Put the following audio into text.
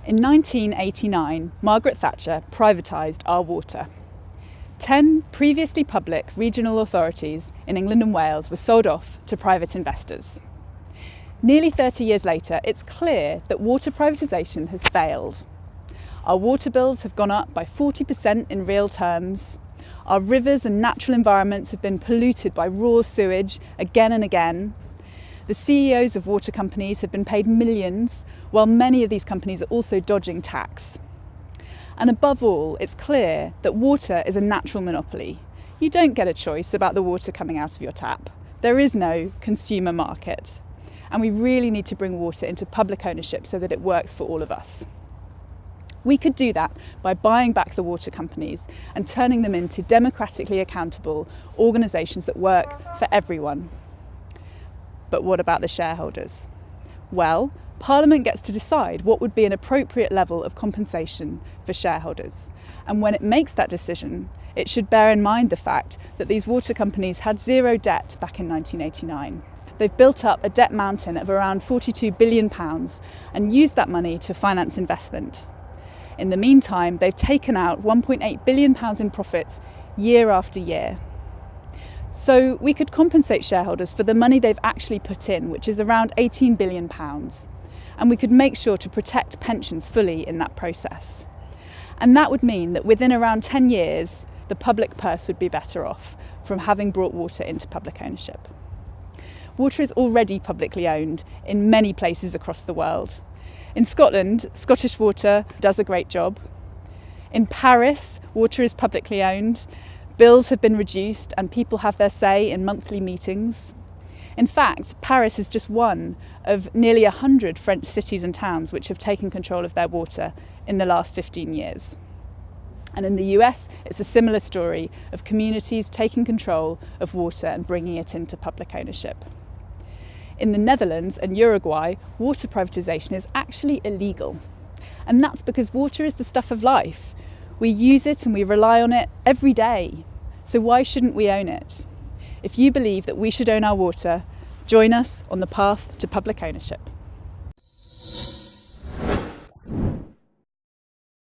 In 1989, Margaret Thatcher privatised our water. 10 previously public regional authorities in England and Wales were sold off to private investors. Nearly 30 years later, it's clear that water privatisation has failed. Our water bills have gone up by 40% in real terms. Our rivers and natural environments have been polluted by raw sewage again and again. The CEOs of water companies have been paid millions, while many of these companies are also dodging tax. And above all, it's clear that water is a natural monopoly. You don't get a choice about the water coming out of your tap. There is no consumer market. And we really need to bring water into public ownership so that it works for all of us. We could do that by buying back the water companies and turning them into democratically accountable organisations that work for everyone. But what about the shareholders? Well, Parliament gets to decide what would be an appropriate level of compensation for shareholders. And when it makes that decision, it should bear in mind the fact that these water companies had zero debt back in 1989. They've built up a debt mountain of around £42 billion and used that money to finance investment. In the meantime, they've taken out £1.8 billion in profits year after year. So we could compensate shareholders for the money they've actually put in, which is around £18 billion. And we could make sure to protect pensions fully in that process. And that would mean that within around 10 years, the public purse would be better off from having brought water into public ownership. Water is already publicly owned in many places across the world. In Scotland, Scottish Water does a great job. In Paris, water is publicly owned. Bills have been reduced and people have their say in monthly meetings. In fact, Paris is just one of nearly 100 French cities and towns which have taken control of their water in the last 15 years. And in the US, it's a similar story of communities taking control of water and bringing it into public ownership. In the Netherlands and Uruguay, water privatisation is actually illegal. And that's because water is the stuff of life. We use it and we rely on it every day. So why shouldn't we own it? If you believe that we should own our water, join us on the path to public ownership.